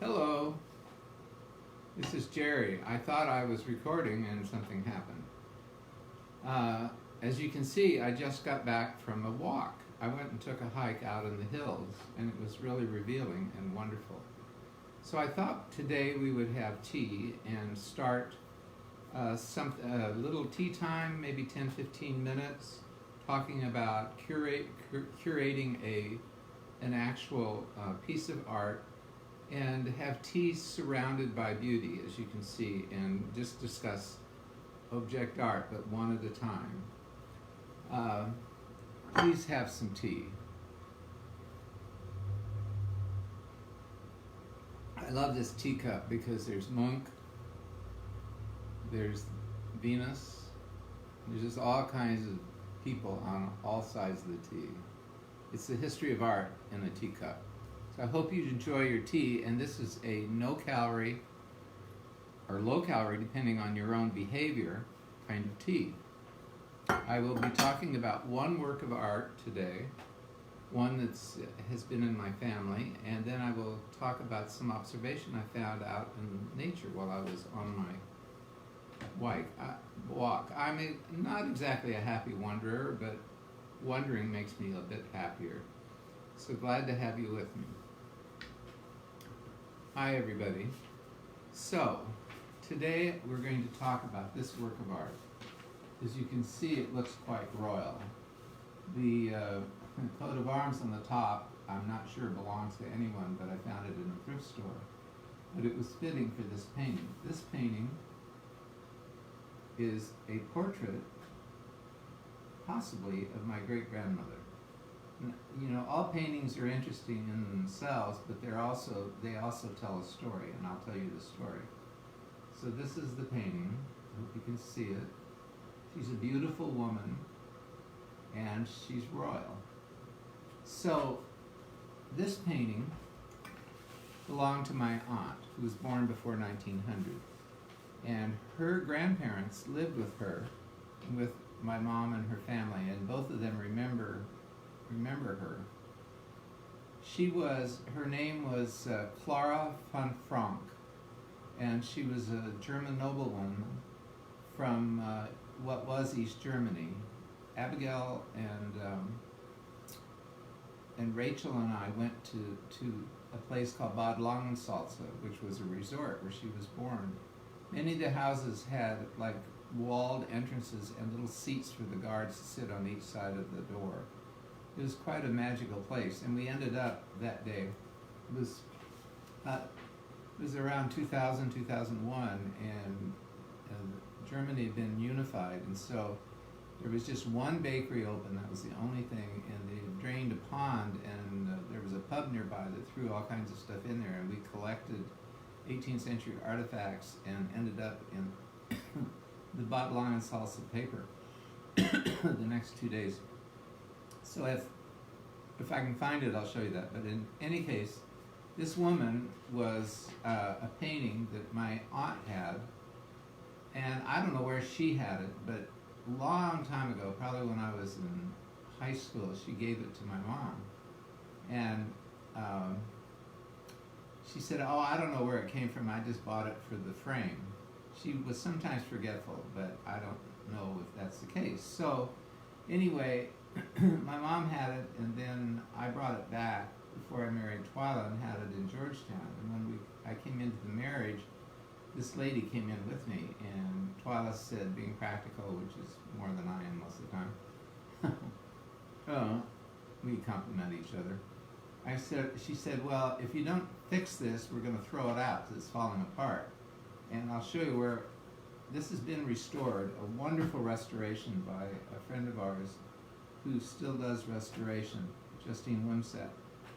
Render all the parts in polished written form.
Hello, this is Jerry. I thought I was recording and something happened. As you can see, I just got back from a walk. I went and took a hike out in the hills, and it was really revealing and wonderful. So I thought today we would have tea and start a little tea time, maybe 10-15 minutes, talking about curating an actual piece of art and have tea surrounded by beauty, as you can see, and just discuss object art, but one at a time. Please have some tea. I love this teacup because there's Munch, there's Venus, there's just all kinds of people on all sides of the tea. It's the history of art in a teacup. So I hope you enjoy your tea, and this is a no-calorie or low-calorie, depending on your own behavior, kind of tea. I will be talking about one work of art today, one that has been in my family, and then I will talk about some observation I found out in nature while I was on my walk. I'm not exactly a happy wanderer, but wandering makes me a bit happier. So glad to have you with me. Hi everybody. So, today we're going to talk about this work of art. As you can see, it looks quite royal. The coat of arms on the top, I'm not sure belongs to anyone, but I found it in a thrift store. But it was fitting for this painting. This painting is a portrait, possibly, of my great-grandmother. You know, all paintings are interesting in themselves, but they also tell a story, and I'll tell you the story. So this is the painting. I hope you can see it. She's a beautiful woman, and she's royal. So this painting belonged to my aunt, who was born before 1900, and her grandparents lived with her, with my mom and her family, and both of them remember her. Her name was Clara von Frank, and she was a German noblewoman from what was East Germany. Abigail and Rachel and I went to a place called Bad Langensalza, which was a resort where she was born. Many of the houses had like walled entrances and little seats for the guards to sit on each side of the door. It was quite a magical place, and we ended up that day. It was around 2000, 2001, and Germany had been unified, and so there was just one bakery open. That was the only thing, and they drained a pond, and there was a pub nearby that threw all kinds of stuff in there, and we collected 18th century artifacts and ended up in the Bad Langensalza paper the next 2 days. So if I can find it, I'll show you that. But in any case, this woman was a painting that my aunt had, and I don't know where she had it, but a long time ago, probably when I was in high school, she gave it to my mom. And she said, "Oh, I don't know where it came from, I just bought it for the frame." She was sometimes forgetful, but I don't know if that's the case. So anyway, my mom had it, and then I brought it back before I married Twyla and had it in Georgetown. And when I came into the marriage, this lady came in with me, and Twyla said, being practical, which is more than I am most of the time, we compliment each other. She said, "Well, if you don't fix this, we're going to throw it out because it's falling apart." And I'll show you where this has been restored, a wonderful restoration by a friend of ours who still does restoration, Justine Wimsatt.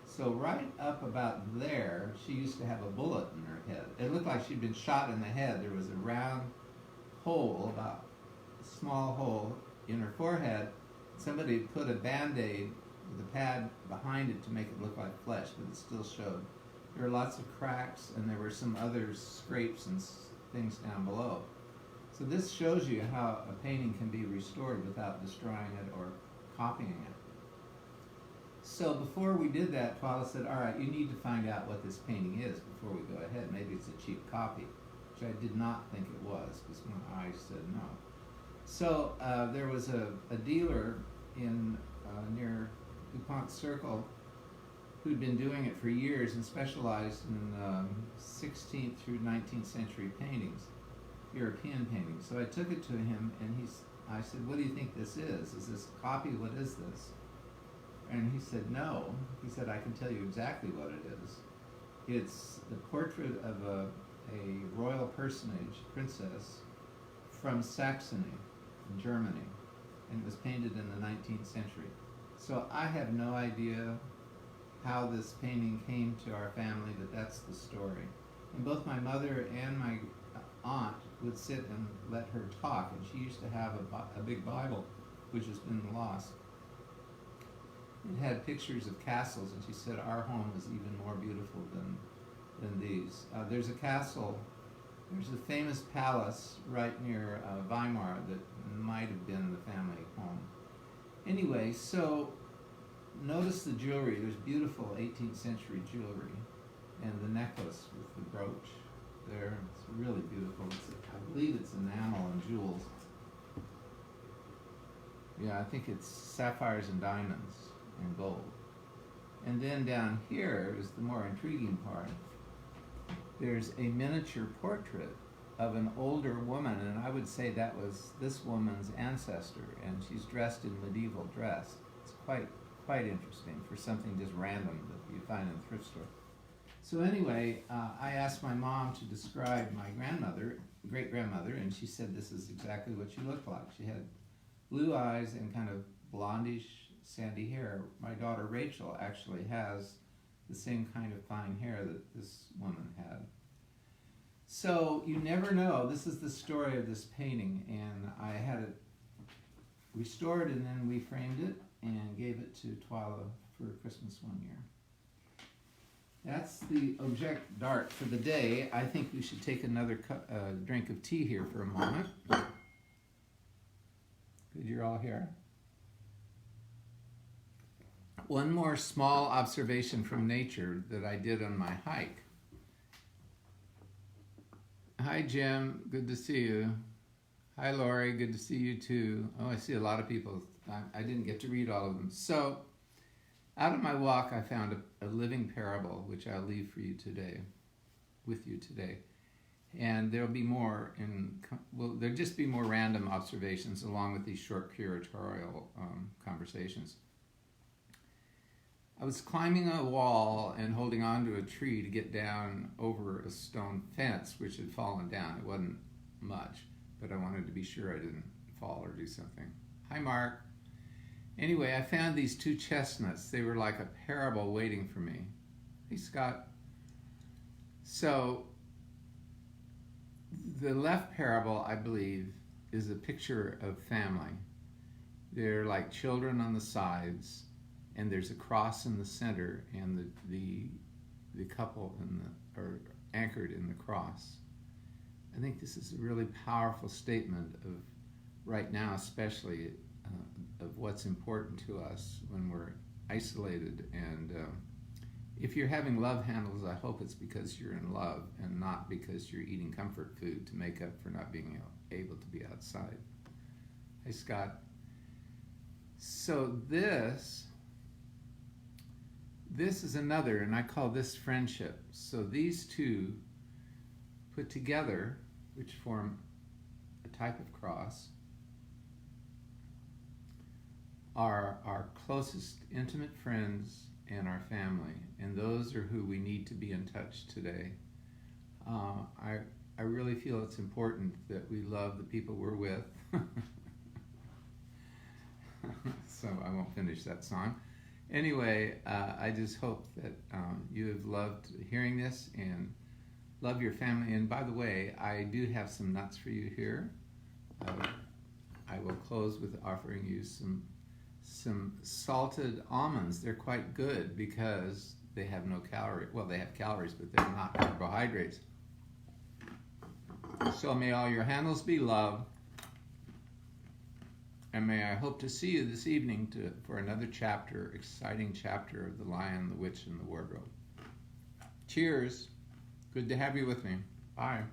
So right up about there, she used to have a bullet in her head. It looked like she'd been shot in the head. There was a round hole, about a small hole in her forehead. Somebody had put a Band-Aid with a pad behind it to make it look like flesh, but it still showed. There were lots of cracks, and there were some other scrapes and things down below. So this shows you how a painting can be restored without destroying it or copying it. So before we did that, Twyla said, all right, you need to find out what this painting is before we go ahead. Maybe it's a cheap copy, which I did not think it was, because my eyes said no. So there was a dealer in near DuPont Circle who'd been doing it for years and specialized in 16th through 19th century paintings, European paintings. So I took it to him, and I said, what do you think this is? Is this a copy? What is this? And he said, no. He said, I can tell you exactly what it is. It's the portrait of a royal personage, princess, from Saxony in Germany, and it was painted in the 19th century. So I have no idea how this painting came to our family, but that's the story. And both my mother and my aunt would sit and let her talk, and she used to have a big Bible, which has been lost. It had pictures of castles, and she said our home was even more beautiful than these. There's a castle, there's a famous palace right near Weimar that might have been the family home. Anyway, so notice the jewelry. There's beautiful 18th century jewelry, and the necklace with the brooch there. It's really beautiful. I believe it's enamel and jewels. Yeah, I think it's sapphires and diamonds and gold. And then down here is the more intriguing part. There's a miniature portrait of an older woman, and I would say that was this woman's ancestor, and she's dressed in medieval dress. It's quite interesting for something just random that you find in the thrift store. So anyway, I asked my mom to describe my great-grandmother, and she said this is exactly what she looked like. She had blue eyes and kind of blondish, sandy hair. My daughter Rachel actually has the same kind of fine hair that this woman had. So you never know. This is the story of this painting, and I had it restored, and then we framed it and gave it to Twyla for Christmas one year. That's the object d'art for the day. I think we should take another drink of tea here for a moment. Good, you're all here. One more small observation from nature that I did on my hike. Hi, Jim. Good to see you. Hi, Lori. Good to see you, too. Oh, I see a lot of people. I didn't get to read all of them. So, out of my walk, I found a living parable, which I'll leave for you today, with you today. And there'll be more there'll just be more random observations along with these short curatorial conversations. I was climbing a wall and holding on to a tree to get down over a stone fence, which had fallen down. It wasn't much, but I wanted to be sure I didn't fall or do something. Hi, Mark. Anyway, I found these two chestnuts. They were like a parable waiting for me. Hey, Scott. So, the left parable, I believe, is a picture of family. They're like children on the sides, and there's a cross in the center, and the couple are anchored in the cross. I think this is a really powerful statement of, right now especially, of what's important to us when we're isolated. And if you're having love handles, I hope it's because you're in love and not because you're eating comfort food to make up for not being able to be outside. Hey, Scott. So this is another, and I call this friendship. So these two put together, which form a type of cross, are our closest intimate friends and our family, and those are who we need to be in touch today. I really feel it's important that we love the people we're with. So I won't finish that song. Anyway, I just hope that you have loved hearing this and love your family. And by the way, I do have some nuts for you here. I will close with offering you some salted almonds. They're quite good because they have no calories. Well, they have calories, but they're not carbohydrates. So may all your handles be love. And may I hope to see you this evening for another chapter, exciting chapter of The Lion, the Witch, and the Wardrobe. Cheers. Good to have you with me. Bye.